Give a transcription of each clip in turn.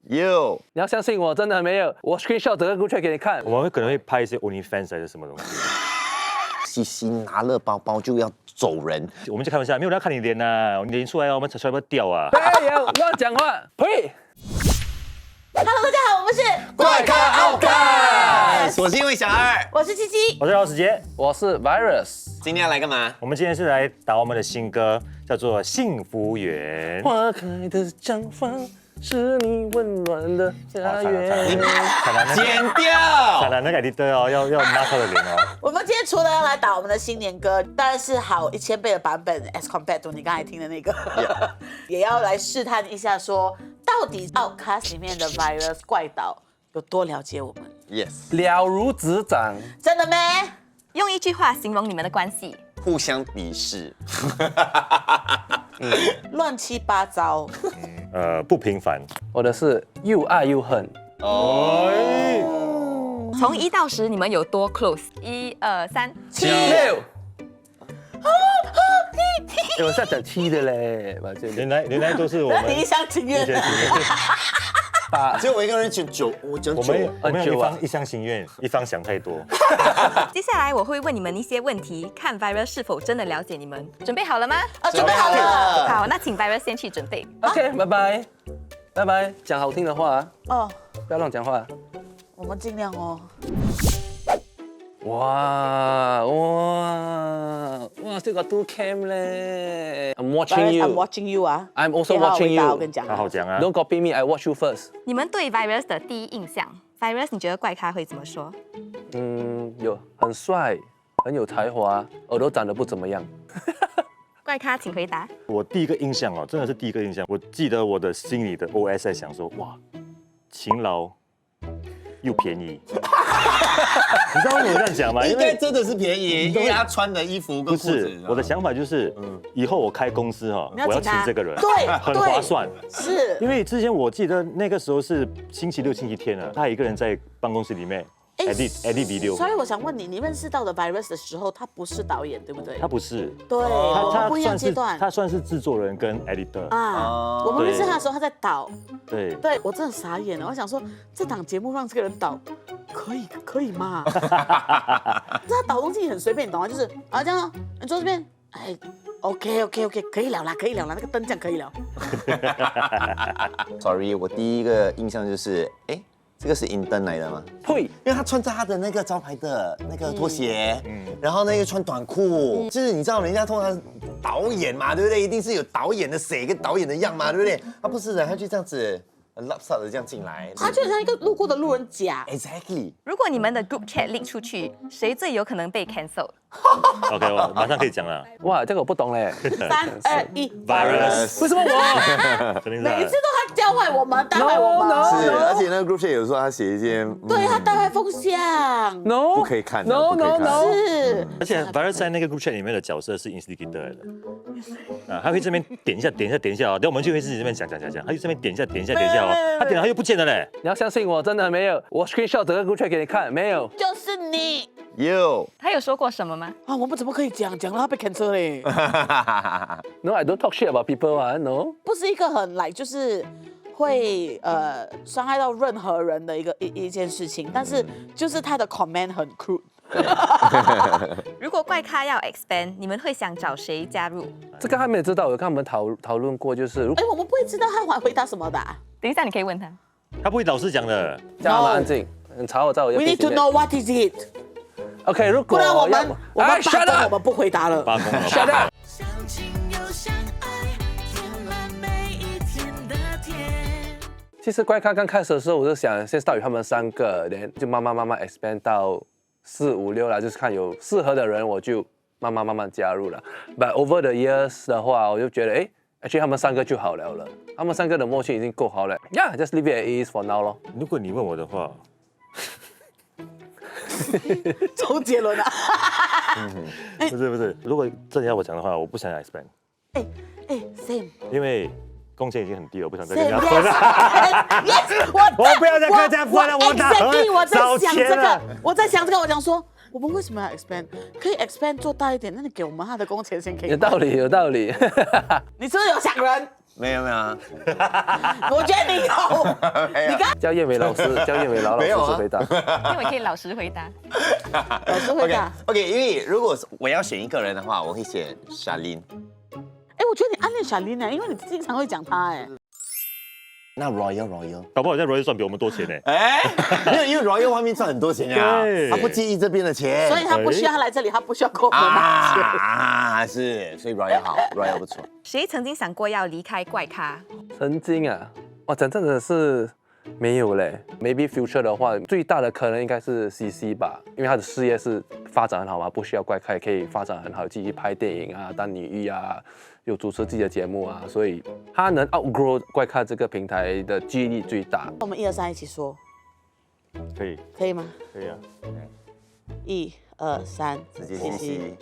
有，你要相信我，真的没有。我 screenshot 整个 group chat 给你看。我们可能会拍一些 OnlyFans 还是什么东西。西西拿了包包就要走人，我们就开玩笑，没有人要看你脸呐，你脸出来哦，我们才不掉啊。不要乱讲话，呸！ Hello， 大家好，我们是怪咖奥卡，我是因为小二，我是七七。我是老史杰，我是 Virus。今天要来干嘛？我们今天是来打我们的新歌，叫做《幸福园》。花开的绽放是你温暖的家园。剪看掉。来那个 editor 哦，要抹他的脸哦。我们今天除了要来打我们的新年歌，当然是好1000倍的版本 ，as compared to 你刚才听的那个，也要来试探一下说，到底 Outcast 里面的 Virus 怪岛有多了解我们？ Yes，了如指掌。真的没？用一句话形容你们的关系，互相鄙视。乱七八糟。不平凡。我的是又爱又恨。从1到10，你们有多 close？1、2、3。 7、6。我是要讲7的嘞，把这原来都是我们你一厢情愿。 8。只有我一个人选9，我讲我9。们有一厢情愿，一方想太多。接下来我会问你们一些问题，看 Virus 是否真的了解你们。准备好了吗？准备好了。好，那请 Virus 先去准备。 OK， 拜拜，拜拜。讲好听的话啊，哦，不要乱讲话。我们尽量哦。哇，still got 2 cam 嘞。I'm watching I'm you. watching you 啊。 I'm also 给好好 watching 回答 you. 我跟你讲。好讲啊。 Don't copy me. I watch you first. 你们对 Virus 的第一印象，Virus 你觉得怪咖会怎么说？很帅，很有才华，耳朵长得不怎么样。怪咖，请回答。我第一个印象哦，真的是第一个印象。我记得我的心里的 OS 在想说，哇，勤劳又便宜。你知道为什么这样讲吗？应因为该真的是便宜，因为他穿的衣服不跟裤子是。我的想法就是，以后我开公司哈，你要我要请他请这个人，对很划算。是。因为之前我记得那个时候是星期六、星期天啊，他一个人在办公室里面 edit video。所以我想问你，你认识到的 Virus 的时候，他不是导演，对不对？他不是，对，我们不一样算是阶段。他算是制作人跟 editor。啊，我们认识他的时候，他在导。对，对我真的傻眼了，我想说这档节目让这个人导，可以吗？他导东西也很随便，你懂吗？就是啊这样哦，你坐这边，哎 ，OK， 可以聊啦，那个灯这样可以聊。Sorry， 我第一个印象就是，哎，这个是银灯来的吗？呸！因为他穿着他的那个招牌的那个拖鞋，然后那个穿短裤，就是你知道人家通常导演嘛，对不对？一定是有导演的谁跟导演的样嘛，对不对？他不是的，他就这样子很 lapsap 的这样进来。他就很像一个路过的路人甲。 Exactly。如果你们的 group chat leak 出去，谁最有可能被 cancel？ OK， 我马上可以讲了。哇，这个我不懂嘞。 3、2、1 Virus 为什么我？肯定是每一次都他教坏我们，带坏我们。 No，是，而且那个 group chat 有时候他写一些，对他带坏风向。 No，不可以看的 No 不可以 No 看 No。是。而且 Virus 在那个 group chat 里面的角色是 instigator 的，他会这边点一下哦，等我们就会自己这边讲，他就这边点一下哦，他点了他又不见了嘞。你要相信我，真的没有。我 screenshot 整个 group chat 给你看，没有。就是你有。他有说过什么吗？啊！我们怎么可以讲了他被 cancel 嘞？ No，I don't talk shit about people 啊，No。不是一个很就是会伤害到任何人的一件事情，但是就是他的 comment 很 crude。如果怪咖要 expand， 你们会想找谁加入？这个还没有知道，有跟他们讨论过，就是如哎，我们不会知道他回答什么的啊。等一下你可以问他。他不会老实讲的。叫他们安静，你吵我在我的 We 面 need to 前。 know what is it。 OK， 如果不然我们哎罢 shut 工，我 up，shut 们不回答了。 up。啊 相亲又相爱，填满每一天的甜。其实怪咖刚开始的时候，我就想先start于他们3个，然后就慢慢 expand 到4、5、6啦，就是看有适合的人，我就慢慢加入了。But over the years 的话，我就觉得actually 他们3个就好了，他们3个的默契已经够好了。Yeah，just leave it as is for now 咯。如果你问我的话，周杰伦啊！不是，如果真的要我讲的话，我不想 expand，哎，Sam，因为工钱已经很低了，我不想再 Sam，跟人家分了。 yes， 我不要再跟人家分了，我打和 exactly， 我在找想这个钱了。，我在想这个，我讲说，我们为什么要 expand？ 可以 expand 做大一点，那你给我们他的工钱先可以吗？有道理，有道理。你是不是有想人？没有没有啊，我觉得你有，没有你刚叫燕伟老师，叫燕伟老没有啊师回答。因为可以老实回答。老师回答。 OK，因为如果我要选一个人的话，我会选 Charlene。哎，我觉得你暗恋小林呢，因为你经常会讲她哎。那 Royal，搞不好在 Royal 赚比我们多钱呢。哎，没有，因为 Royal 外面赚很多钱呀，对他不介意这边的钱，所以他不需要他来这里，他不需要跟我们拿钱。是，所以 Royal 好，Royal 不错。谁曾经想过要离开怪咖？曾经啊，哇，讲真的是没有嘞。Maybe future 的话，最大的可能应该是 CC 吧，因为他的事业是发展很好嘛，不需要怪咖，可以发展很好，继续拍电影啊，当女艺啊，有主持自己的节目啊，所以他能 outgrow 怪咖这个平台的几率最大。我们1、2、3一起说，可以，可以吗可以啊。 ？1、2、3，直接信息。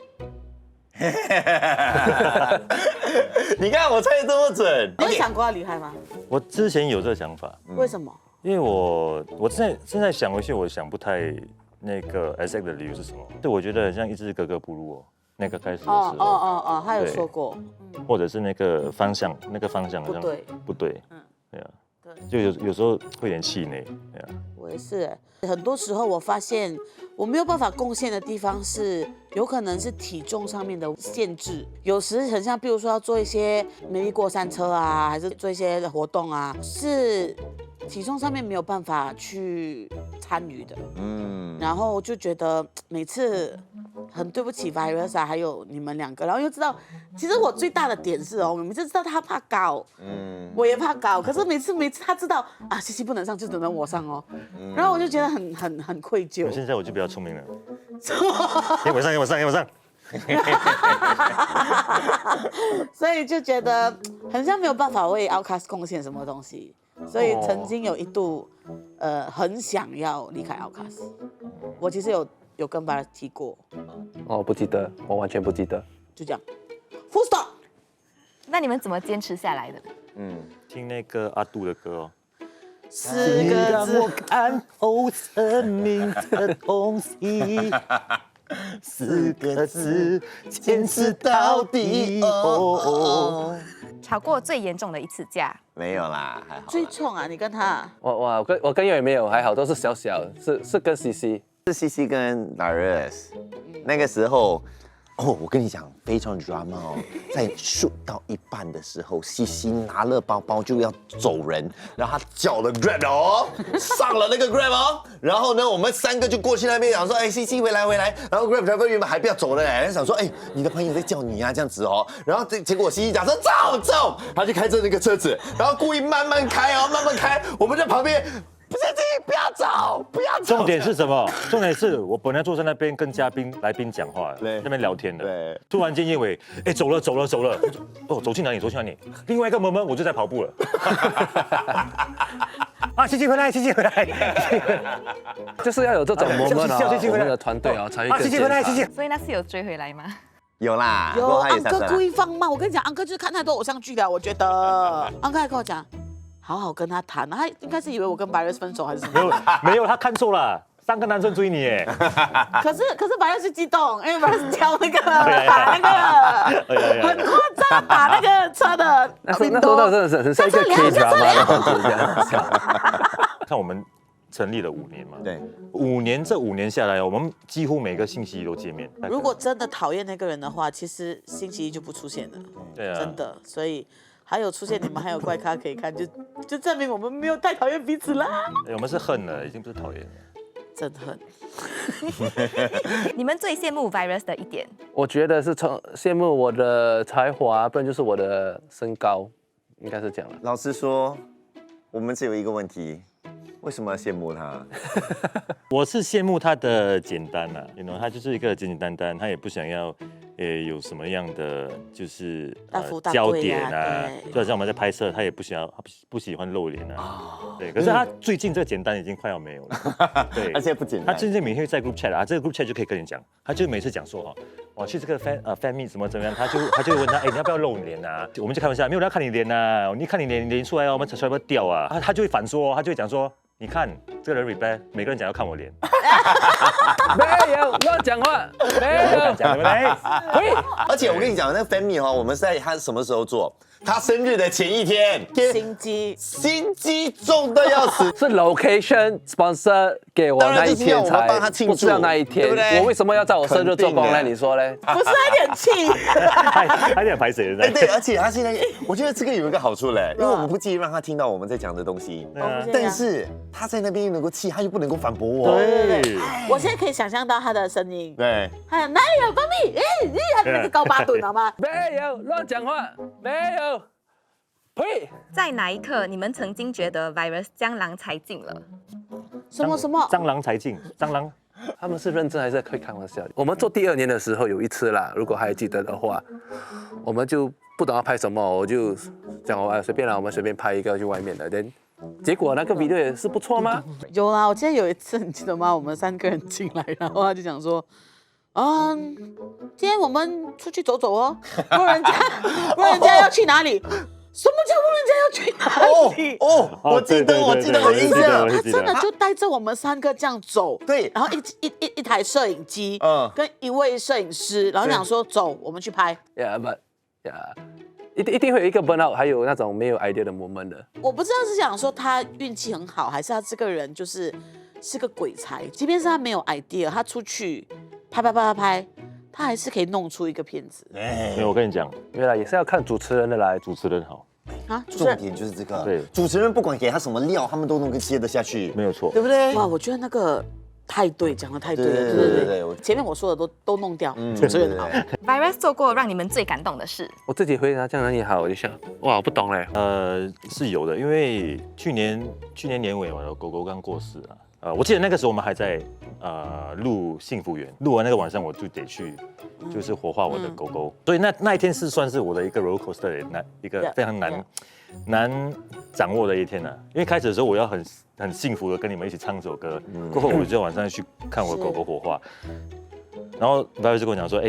你看我猜的这么准，你有想过要离开吗？我之前有这个想法，为什么？因为我现在想回去，我想不太那个 SF 的理由是什么？对，我觉得很像一只格格不入哦。那个开始的时候，他有对说过，或者是那个方向好像不对，不对，对啊，对，就有时候会有点气馁，对啊。我也是欸。很多时候我发现我没有办法贡献的地方是，有可能是体重上面的限制。有时很像，比如说要做一些美丽过山车啊，还是做一些活动啊，是体重上面没有办法去参与的。然后就觉得每次很对不起 Virus 啊，还有你们2个，然后又知道，其实我最大的点是哦，每次知道他怕高，我也怕高，可是每次他知道啊，西西不能上，就只能我上哦，然后我就觉得很愧疚。现在我就比较聪明了，给我上，给我上，给我上。所以就觉得很像没有办法为 Outcast 贡献什么东西，所以曾经有一度，很想要离开 Outcast。我其实有跟 Virus 提过，哦，不记得，我完全不记得。就这样 ，Full stop。那你们怎么坚持下来的？听那个阿杜的歌哦。 4个字，看透生命的东西。4个字，坚持到底。吵过最严重的一次架？没有啦，还好啦。最冲啊！你跟他，我跟叶没有，还好，都是小小，是跟 CC。是 CC 跟 Virus，那个时候，哦，我跟你讲，非常 drama 哦，在 shoot 到一半的时候，CC 拿了包包就要走人，然后他叫了 Grab 哦，上了那个 Grab 哦，然后呢，我们3个就过去那边讲说，哎 CC 回来，然后 Grab driver 原本还不要走了嘞，想说，哎，你的朋友在叫你啊，这样子哦，然后结果 CC 讲说走，他就开着那个车子，然后故意慢慢开哦，慢慢开，我们在旁边。不是不要走，不要走。重点是什么？重点是我本来坐在那边跟来宾讲话，那边聊天的。对。突然间叶伟，哎，走了。哦，走去哪里？另外一个moment我就在跑步了。啊，谢谢回来。就是要有这种 moment 啊，我们的团队啊才会更谢谢回来，坚强。所以那次有追回来吗？有啦，有不过他也安哥下车啦故意放慢。我跟你讲，安哥就是看太多偶像剧了，我觉得。安哥还跟我讲，好好跟他谈，他应该是以为我跟 Virus 分手还是什么。没有，他看错了，3个男生追你哎。可是 Virus 激动，因为 Virus 挑那个打那个很夸张，打那个车的那时候真的是很像一个 K drama 的感觉这样。看我们成立了5年嘛，对，5年这5年下来，我们几乎每个星期一都见面。如果真的讨厌那个人的话，其实星期一就不出现了，对啊，真的。所以还有出现你们还有怪咖可以看，就证明我们没有太讨厌彼此啦。我们是恨了，已经不是讨厌了。真恨。你们最羡慕 Virus 的一点？我觉得是羡慕我的才华，不然就是我的身高，应该是这样了。老实说，我们只有一个问题，为什么要羡慕他？我是羡慕他的简单啊，他就是一个简简单单，他也不想要，有什么样的就是大富大焦贵点啊，就好像我们在拍摄，他也不不喜欢露脸啊，对。可是他最近这个简单已经快要没有了，对，而且不简单。他最近每天在 group chat 啊，这个 group chat 就可以跟你讲，他就每次讲说我去这个fan meet 怎么样，他就问他，你要不要露脸啊？我们就开玩笑，没有人要看你脸啊，你看你脸出来哦，我们才不要掉啊，他就会反说，他就会讲说。你看这个人 reply， 每个人讲要看我脸，没有乱讲话，没有讲对不对？而且我跟你讲，那个 fan meet 我们是在他什么时候做？他生日的前一天，心机重的要死。是 location sponsor 给我那一天当然就是要我们才，帮他庆祝不是要那一天。对不对我为什么要在我生日做工呢？肯定的你说嘞？不是有点气。他有点排谁的？对，而且他现在，我觉得这个有一个好处嘞，因为我们不介意让他听到我们在讲的东西，但是他在那边又能够气，他又不能够反驳我。对，我现在可以想象到他的声音，对，他哪里有蜂蜜？他那个高八度，好吗？没有乱讲话，没有。呸！在哪一刻你们曾经觉得 virus 江郎才尽了？什么？蟑螂才进，蟑螂。他们是认真还是会开玩笑？我们做第2年的时候有一次啦，如果还记得的话，我们就不懂要拍什么，我就讲随便啦，我们随便拍一个去外面的。结果那个 video 也是不错吗？有啦，我记得有一次，你记得吗？我们3个人进来，然后他就讲说，今天我们出去走走哦，问人家要去哪里？什么叫问人家要去哪里？我记得，我有印象。他真的就带着我们3个这样走，对，然后一台摄影机，跟一位摄影师，然后讲说走，我们去拍。一定会有一个 burnout， 还有那种没有 idea 的 moment 的。我不知道是想说他运气很好，还是他这个人是个鬼才，即便是他没有 idea， 他出去拍，他还是可以弄出一个片子。没有，我跟你讲，原来也是要看主持人的来，主持人好，啊，主持重人点就是这个，对，主持人不管给他什么料，他们都能够接得下去，没有错。对不对？哇，我觉得那个太对，讲的太对了，对，前面我说的都弄掉，主持人好。 virus 做过让你们最感动的事？我自己回答这样你好，我就想，哇，我不懂嘞。是有的，因为去年年尾我的狗狗刚过世啊。我记得那个时候我们还在录幸福园，录完那个晚上我就得去，就是火化我的狗狗，所以那一天是算是我的一个 roller coaster 的一个非常难掌握的一天啊。因为开始的时候我要很幸福的跟你们一起唱这首歌，过后我就晚上去看我的狗狗火化，然后 Virus 就跟我讲说，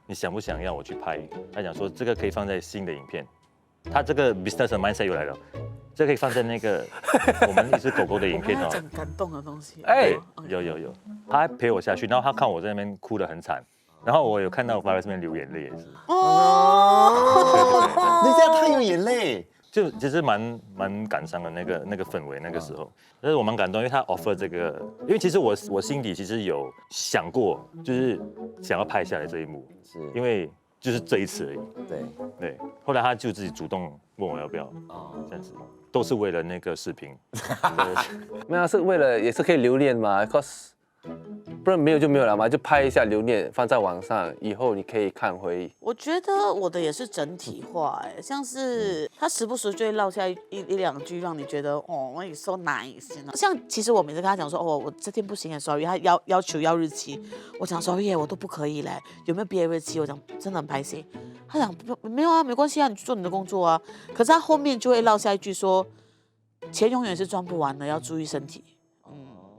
你想不想要我去拍？他讲说这个可以放在新的影片，他这个 business mindset 又来了。这可以放在那个我们一只狗狗的影片哦，很感动的东西。有，他还陪我下去，然后他看我在那边哭得很惨，然后我有看到我爸在那边流眼泪也是。人家他有眼泪，就其实蛮感伤的那个氛围，那个时候，但是我蛮感动，因为他 offer 这个，因为其实我心底其实有想过，就是想要拍下来这一幕，是因为就是这一次而已。对，后来他就自己主动问我要不要，这样子。都是为了那个视频，没有，是为了也是可以留念嘛 ，cause 不然没有就没有了嘛，就拍一下留念放在网上，以后你可以看回。我觉得我的也是整体化，像是他时不时就会落下一两句，让你觉得我也 so nice。像其实我每次跟他讲说，我这天不行，sorry，他要求要日期，我讲 sorry， 我都不可以嘞，有没有别的日期？我讲真的很拍心。他讲没有啊，没关系啊，你去做你的工作啊。可是他后面就会落下一句说，钱永远是赚不完的，要注意身体。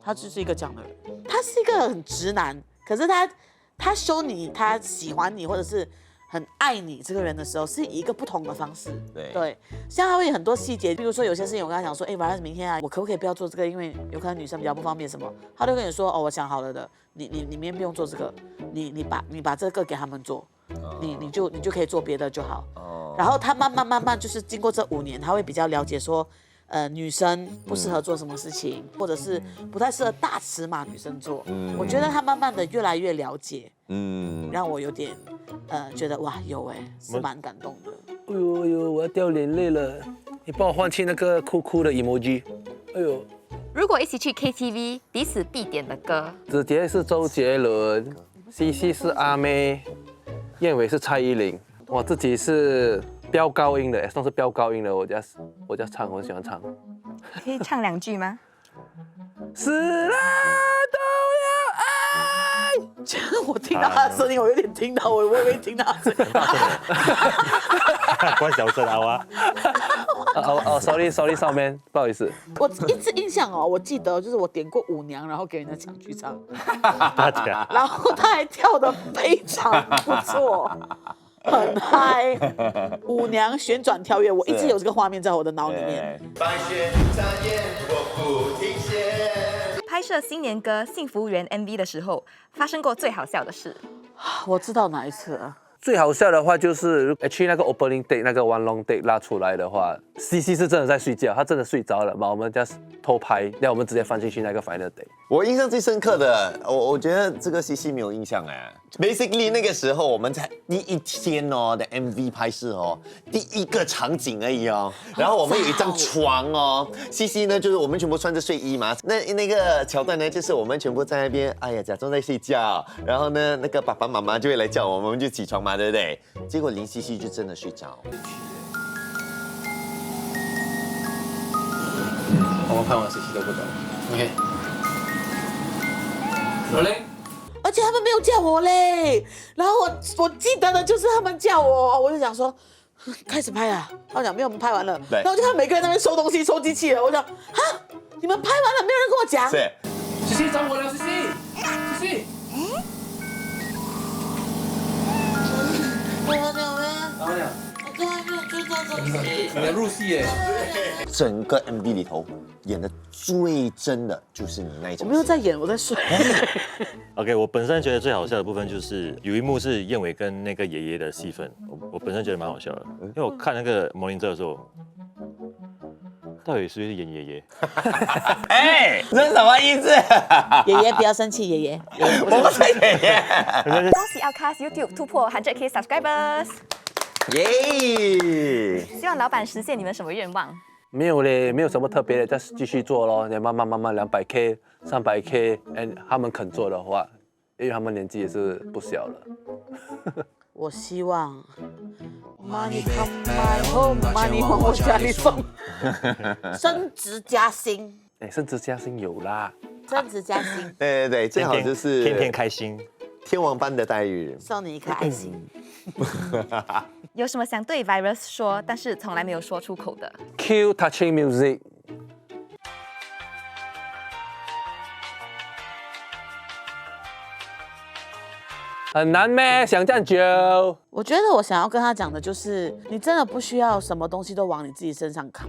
他就是一个这样的人，他是一个很直男，可是他show你他喜欢你或者是很爱你这个人的时候，是以一个不同的方式。对，像他会有很多细节，比如说有些事情我跟他讲说，晚上明天啊，我可不可以不要做这个，因为有可能女生比较不方便什么，他就跟你说，我想好了的，你明天不用做这个，你把这个给他们做。你就可以做别的就好。然后他慢慢就是经过这5年，他会比较了解说，女生不适合做什么事情，或者是不太适合大尺码女生做。我觉得他慢慢的越来越了解，让我有点觉得哇是蛮感动的。哎呦，我要掉眼泪了，你帮我换去那个哭哭的 emoji。哎呦，如果一起去 KTV， 彼此必点的歌，子杰是周杰伦，CC 是阿妹。燕尾是蔡依林，我自己是飙高音的，算是飙高音的，我家唱，我很喜欢唱。可以唱2句吗？死了都要爱。我听到他的声音，我有点听到，我以为听到他的声音。关小声啊！sorry， 少妹，不好意思。我一直印象我记得就是我点过舞娘，然后给人家抢去唱，然后他还跳得非常不错，很嗨。舞娘旋转跳跃，我一直有这个画面在我的脑里面。拍摄新年歌《幸福园》MV 的时候，发生过最好笑的事。我知道哪一次了。最好笑的话就是去那个 opening day 那个 one long day 拉出来的话，CC 是真的在睡觉，他真的睡着了，把我们 just 偷拍，然后我们直接放进去那个 final day。我印象最深刻的，我觉得这个西西没有印象哎。Basically 那个时候我们才第一天哦的 MV 拍摄哦，第一个场景而已哦。然后我们有一张床哦，西西呢就是我们全部穿着睡衣嘛。那个桥段呢，就是我们全部在那边，哎呀假装在睡觉，然后呢那个爸爸妈妈就会来叫我们，我们就起床嘛，对不对？结果林西西就真的睡着。我们拍完 CC 都不懂。OK。rolling。而且他们没有叫我嘞，然后我记得的就是他们叫我，我就想说开始拍啊，他们讲没有，我们拍完了，对然后就看每个人在那边收东西、收机器了，我想哈，你们拍完了，没有人跟我讲。是。CC 找我了，CC。我讲咩？然后呢？我刚才没有追到东西。你要入戏耶。整个 MV 里头演的最真的就是你那一场。我没有在演，我在睡。OK， 我本身觉得最好笑的部分就是有一幕是燕尾跟那个爷爷的戏份，我本身觉得蛮好笑的，因为我看那个魔灵者的时候，到底是不是演爷爷？哎，这是什么意思？爷爷不要生气，爷爷。我不是爷爷。恭喜 Outcast YouTube 突破100K subscribers，耶！希望老板实现你们什么愿望？没有嘞，没有什么特别的，再继续做咯。你慢慢200K、300K， 他们肯做的话，因为他们年纪也是不小了。我希望 money come my home，money 往我家里送，升职加薪，升职加薪有啦。升职加薪，对，最好就是天天开心。天王般的待遇。送你一颗爱心。有什么想对 Virus 说，但是从来没有说出口的？ Cue touching music。很难咩？想这样久？我觉得我想要跟他讲的就是，你真的不需要什么东西都往你自己身上扛，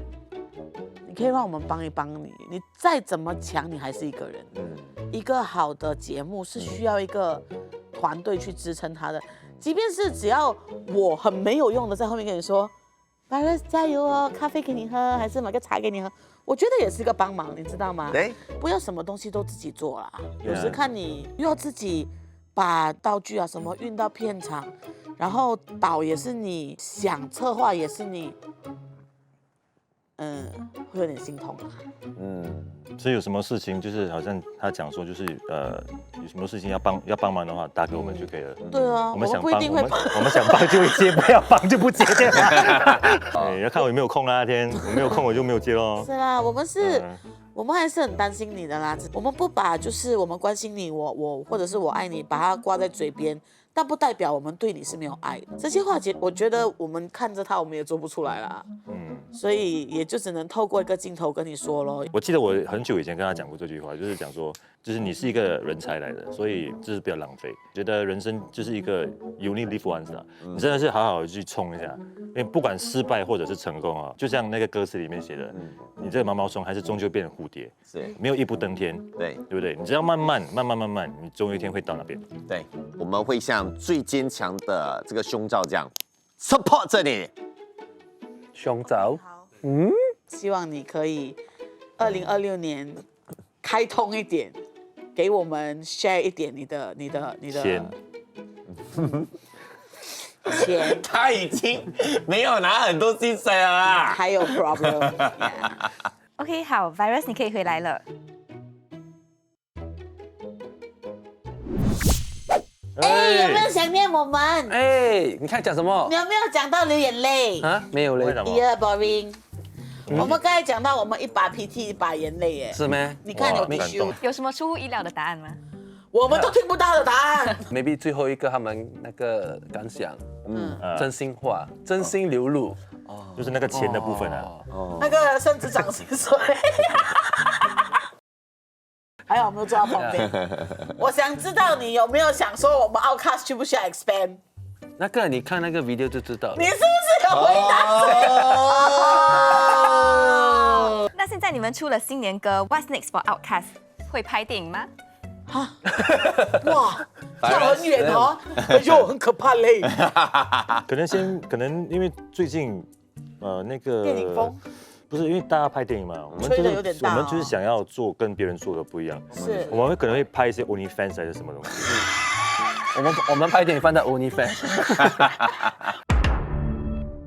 你可以让我们帮一帮你。你再怎么强，你还是一个人。一个好的节目是需要一个团队去支撑它的，即便是只要我很没有用的在后面跟你说 ，Virus 加油哦，咖啡给你喝，还是买个茶给你喝，我觉得也是一个帮忙，你知道吗？对，不要什么东西都自己做啦，有时看你又要自己把道具啊什么运到片场，然后导也是你，想策划也是你，会有点心痛啊。所以有什么事情就是好像他讲说就是有什么事情要帮忙的话，打给我们就可以了。对啊，我们想帮，不一定会我们想帮就会接，不要帮就不接。对，要看我有没有空啦，那天我没有空我就没有接咯。是啦，我们还是很担心你的啦。我们不把就是我们关心你，我或者是我爱你，把它挂在嘴边，但不代表我们对你是没有爱的。这些话我觉得我们看着他，我们也做不出来啦。所以也就只能透过一个镜头跟你说咯。我记得我很久以前跟他讲过这句话，就是讲说，就是你是一个人才来的，所以就是不要浪费。觉得人生就是一个 you only live once 啊，你真的是好好的去冲一下，因为不管失败或者是成功啊，就像那个歌词里面写的，你这个毛毛虫还是终究变成蝴蝶，是没有一步登天，对对不对？你只要慢慢，你总有一天会到那边。对，我们会像最坚强的这个胸罩这样 support 着你。胸罩。希望你可以2026年开通一点，给我们 share 一点你的钱，他已经没有拿很多薪水了啦。还有 problem。OK， 好 ，Virus 你可以回来了。有没有想念我们？你看讲什么你？有没有讲到流眼泪？啊，没有嘞为什，么？ boring。我们刚才讲到我们一把鼻涕一把眼泪耶，是咩你看有哇 t 感 i 动有什么出乎意料的答案吗？我们都听不到的答案。 ？maybe 最后一个他们那个感想，真心话，真心流露。就是那个钱的部分啊。那个甚至涨薪水。还好我没有坐到旁边。我想知道你有没有想说我们 Outcast 需不需要 expand？那个你看那个 video 就知道了你。是不是有回答对？那现在你们出了新年歌 What's Next for Outcast，会拍电影吗？哇，跳很远哦，哎呦，很可怕嘞。可能因为最近那个电影风。不是因为大家拍电影嘛，我们吹得有点大哦我们就是想要做跟别人做的不一样，是我们会可能会拍一些 OnlyFans 还是什么东西。我们拍电影放在 OnlyFans。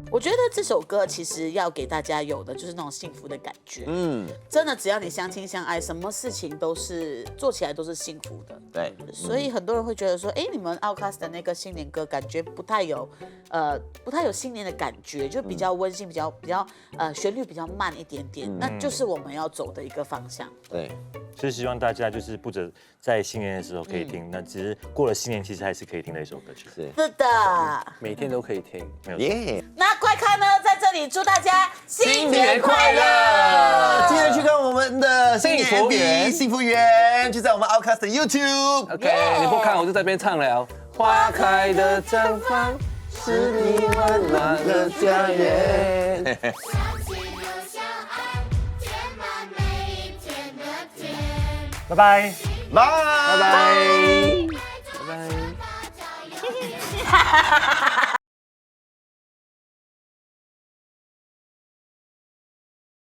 我觉得这首歌其实要给大家有的就是那种幸福的感觉。真的只要你相亲相爱，什么事情都是做起来都是幸福的。对，所以很多人会觉得说，哎，你们 Outcast 的那个新年歌感觉不太有新年的感觉，就比较温馨，比较旋律比较慢一点点，那就是我们要走的一个方向。对，就是希望大家就是不止在新年的时候可以听，那其实过了新年其实还是可以听的一首歌曲。是，是的，每天都可以听。没有错。耶！那快看呢，在这里祝大家新年快乐！记得去看我们的新年幸福园 MV 幸福园，就在我们 Outcast 的 YouTube。 OK， 你不看我就在这边唱了。花开的绽放是你温暖的家园。相亲又相爱，填满每一天的甜。拜拜。拜拜。拜拜。